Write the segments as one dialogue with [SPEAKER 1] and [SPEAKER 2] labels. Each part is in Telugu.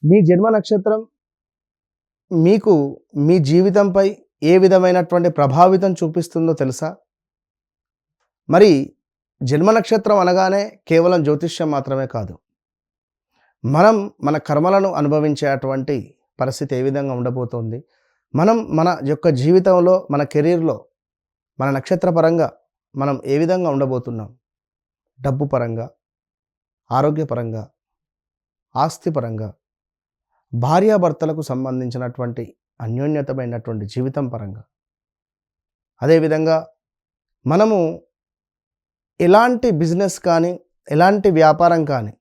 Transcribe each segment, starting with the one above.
[SPEAKER 1] మీ జన్మ నక్షత్రం మీకు మీ జీవితంపై ఏ విధమైనటువంటి ప్రభావితం చూపిస్తుందో తెలుసా? మరి జన్మ నక్షత్రం అనగానే కేవలం జ్యోతిష్యం మాత్రమే కాదు. మనం మన కర్మలను అనుభవించేటువంటి పరిస్థితి ఏ విధంగా ఉండబోతోంది? మనం మన యొక్క జీవితంలో, మన కెరీర్‌లో, మన నక్షత్ర పరంగా మనం ఏ విధంగా ఉండబోతున్నాం? డబ్బు పరంగా, ఆరోగ్యపరంగా, ఆస్తి పరంగా, భార్యాభర్తలకు సంబంధించినటువంటి అన్యోన్యతమైనటువంటి జీవితం పరంగా, అదేవిధంగా మనము ఎలాంటి బిజినెస్ కానీ, ఎలాంటి వ్యాపారం కానీ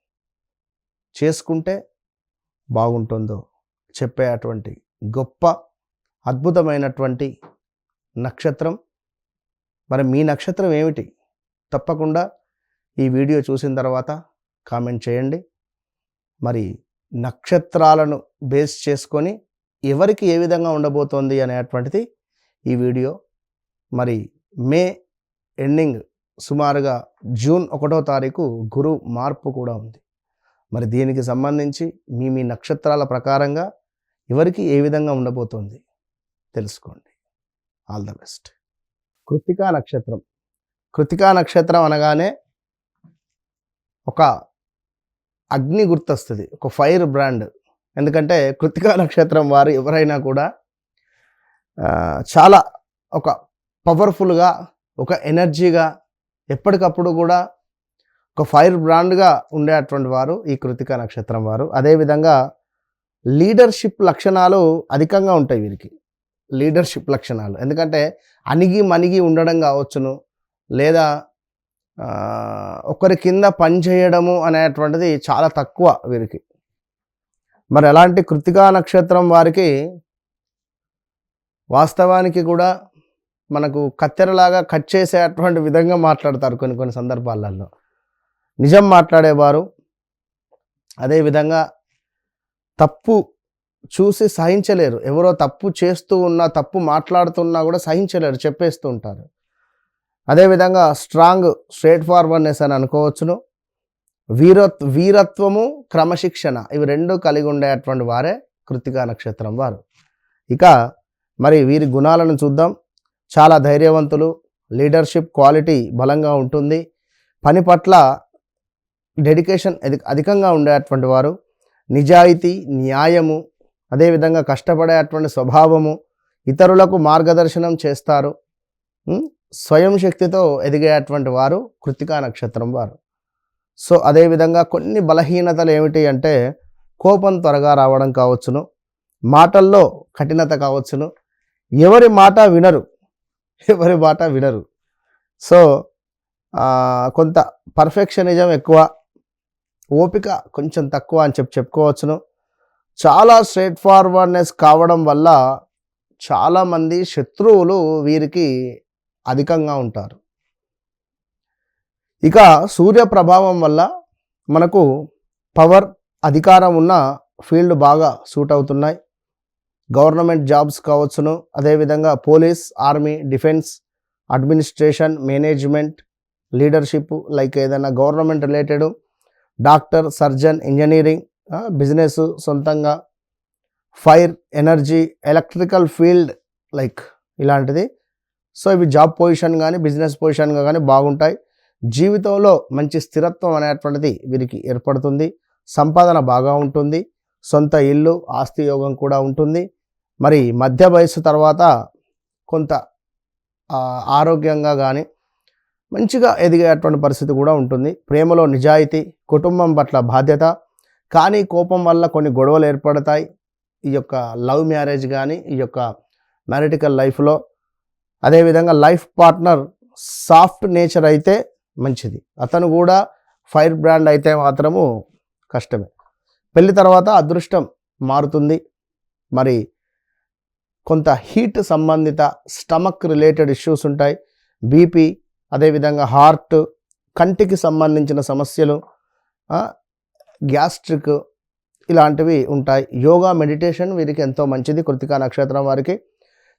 [SPEAKER 1] చేసుకుంటే బాగుంటుందో చెప్పేటువంటి గొప్ప అద్భుతమైనటువంటి నక్షత్రం. మరి మీ నక్షత్రం ఏమిటి? తప్పకుండా ఈ వీడియో చూసిన తర్వాత కామెంట్ చేయండి. మరి నక్షత్రాలను బేస్ చేసుకొని ఎవరికి ఏ విధంగా ఉండబోతోంది అనేటువంటిది ఈ వీడియో. మరి మే ఎండింగ్ సుమారుగా జూన్ 1వ తారీఖు గురు మార్పు కూడా ఉంది. మరి దీనికి సంబంధించి మీ నక్షత్రాల ప్రకారంగా ఎవరికి ఏ విధంగా ఉండబోతోంది తెలుసుకోండి. All the best. కృత్తికా నక్షత్రం. కృత్తికా నక్షత్రం అనగానే ఒక అగ్ని గుర్తొస్తుంది, ఒక ఫైర్ బ్రాండ్. ఎందుకంటే కృత్తికా నక్షత్రం వారు ఎవరైనా కూడా చాలా ఒక పవర్ఫుల్గా, ఒక ఎనర్జీగా, ఎప్పటికప్పుడు కూడా ఒక ఫైర్ బ్రాండ్గా ఉండేటువంటి వారు ఈ కృత్తికా నక్షత్రం వారు. అదేవిధంగా లీడర్షిప్ లక్షణాలు అధికంగా ఉంటాయి వీరికి. లీడర్షిప్ లక్షణాలు ఎందుకంటే అణిగి మణిగి ఉండడం కావచ్చును, లేదా ఒకరి కింద పనిచేయడము అనేటువంటిది చాలా తక్కువ వీరికి. మరి అలాంటి కృత్తికా నక్షత్రం వారికి వాస్తవానికి కూడా మనకు కత్తెరలాగా కట్ చేసేటువంటి విధంగా మాట్లాడతారు కొన్ని సందర్భాలలో. నిజం మాట్లాడేవారు. అదేవిధంగా తప్పు చూసి సహించలేరు. ఎవరో తప్పు చేస్తూ ఉన్నా, తప్పు మాట్లాడుతున్నా కూడా సహించలేరు, చెప్పేస్తూ ఉంటారు. అదేవిధంగా స్ట్రాంగ్, స్ట్రేట్ ఫార్వర్డ్నెస్ అని అనుకోవచ్చును. వీరత్వము, క్రమశిక్షణ ఇవి రెండు కలిగి ఉండేటువంటి వారే కృత్తికా నక్షత్రం వారు. ఇక మరి వీరి గుణాలను చూద్దాం. చాలా ధైర్యవంతులు, లీడర్షిప్ క్వాలిటీ బలంగా ఉంటుంది, పని పట్ల డెడికేషన్ అధికంగా ఉండేటువంటి వారు, నిజాయితీ, న్యాయము, అదేవిధంగా కష్టపడేటువంటి స్వభావము, ఇతరులకు మార్గదర్శనం చేస్తారు, స్వయం శక్తితో ఎదిగేటువంటి వారు కృత్తికా నక్షత్రం వారు. సో అదేవిధంగా కొన్ని బలహీనతలు ఏమిటి అంటే కోపం త్వరగా రావడం కావచ్చును, మాటల్లో కఠినత కావచ్చును, ఎవరి మాట వినరు. సో కొంత పర్ఫెక్షనిజం ఎక్కువ, ఓపిక కొంచెం తక్కువ అని చెప్పుకోవచ్చును. చాలా స్ట్రేట్ ఫార్వర్డ్నెస్ కావడం వల్ల చాలామంది శత్రువులు వీరికి అధికంగా ఉంటారు. ఇక సూర్య ప్రభావం వల్ల మనకు పవర్, అధికారం ఉన్న ఫీల్డ్ బాగా సూట్ అవుతున్నాయి. గవర్నమెంట్ జాబ్స్ కావచ్చును, అదేవిధంగా police, army, defence, administration, management, leadership, like ఏదైనా government related, doctor, surgeon, engineering, business సొంతంగా, fire, energy, electrical field like ఇలాంటిది. సో ఇవి జాబ్ పొజిషన్ కానీ, బిజినెస్ పొజిషన్గా కానీ బాగుంటాయి. జీవితంలో మంచి స్థిరత్వం అనేటువంటిది వీరికి ఏర్పడుతుంది. సంపాదన బాగా ఉంటుంది. సొంత ఇల్లు, ఆస్తి యోగం కూడా ఉంటుంది. మరి మధ్య వయస్సు తర్వాత కొంత ఆరోగ్యంగా కానీ మంచిగా ఎదిగేటువంటి పరిస్థితి కూడా ఉంటుంది. ప్రేమలో నిజాయితీ, కుటుంబం పట్ల బాధ్యత, కానీ కోపం వల్ల కొన్ని గొడవలు ఏర్పడతాయి. ఈ యొక్క లవ్ మ్యారేజ్ కానీ, ఈ యొక్క మ్యారిటికల్ లైఫ్లో. అదేవిధంగా లైఫ్ పార్ట్నర్ సాఫ్ట్ నేచర్ అయితే మంచిది. అతను కూడా ఫైర్ బ్రాండ్ అయితే మాత్రము కష్టమే. పెళ్లి తర్వాత అదృష్టం మారుతుంది. మరి కొంత హీట్ సంబంధిత స్టమక్ రిలేటెడ్ ఇష్యూస్ ఉంటాయి. బీపీ, అదేవిధంగా హార్ట్, కంటికి సంబంధించిన సమస్యలు, గ్యాస్ట్రిక్ ఇలాంటివి ఉంటాయి. యోగా, మెడిటేషన్ వీరికి ఎంతో మంచిది. కృత్తికా నక్షత్రం వారికి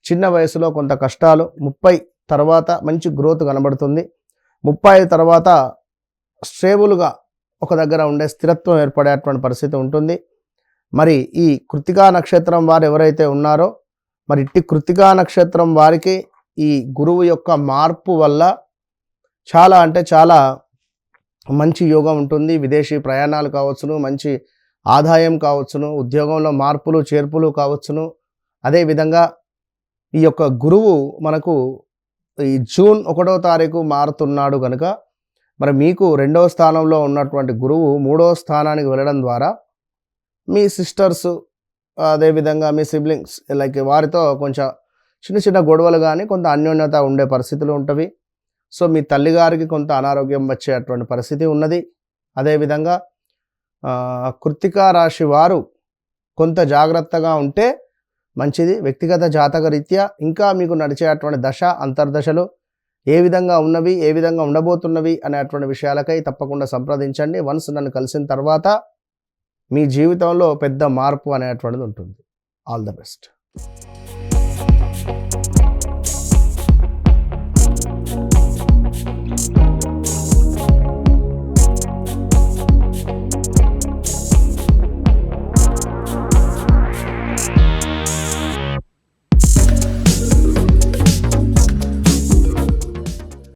[SPEAKER 1] చిన్న వయసులో కొంత కష్టాలు, 30 తర్వాత మంచి గ్రోత్ కనబడుతుంది. 35 తర్వాత స్టేబుల్గా ఒక దగ్గర ఉండే స్థిరత్వం ఏర్పడేటువంటి పరిస్థితి ఉంటుంది. మరి ఈ కృత్తికా నక్షత్రం వారు ఎవరైతే ఉన్నారో మరి ఇట్టి కృత్తికా నక్షత్రం వారికి ఈ గురువు యొక్క మార్పు వల్ల చాలా అంటే చాలా మంచి యోగం ఉంటుంది. విదేశీ ప్రయాణాలు కావచ్చును, మంచి ఆదాయం కావచ్చును, ఉద్యోగంలో మార్పులు చేర్పులు కావచ్చును. అదేవిధంగా ఈ యొక్క గురువు మనకు ఈ జూన్ 1వ తారీఖు మారుతున్నాడు కనుక మరి మీకు 2వ స్థానంలో ఉన్నటువంటి గురువు 3వ స్థానానికి వెళ్ళడం ద్వారా మీ సిస్టర్స్ అదేవిధంగా మీ సిబ్లింగ్స్ లైక్ వారితో కొంచెం చిన్న చిన్న గొడవలు కానీ కొంత అన్యోన్యత ఉండే పరిస్థితులు ఉంటవి. సో మీ తల్లిగారికి కొంత అనారోగ్యం వచ్చేటువంటి పరిస్థితి ఉన్నది. అదేవిధంగా కృత్తికా రాశి వారు కొంత జాగ్రత్తగా ఉంటే మంచిది. వ్యక్తిగత జాతక రీత్యా ఇంకా మీకు నడిచేటువంటి దశ అంతర్దశలు ఏ విధంగా ఉన్నవి, ఏ విధంగా ఉండబోతున్నవి అనేటువంటి విషయాలకై తప్పకుండా సంప్రదించండి. వన్స్ నన్ను కలిసిన తర్వాత మీ జీవితంలో పెద్ద మార్పు అనేటువంటిది ఉంటుంది. All the best.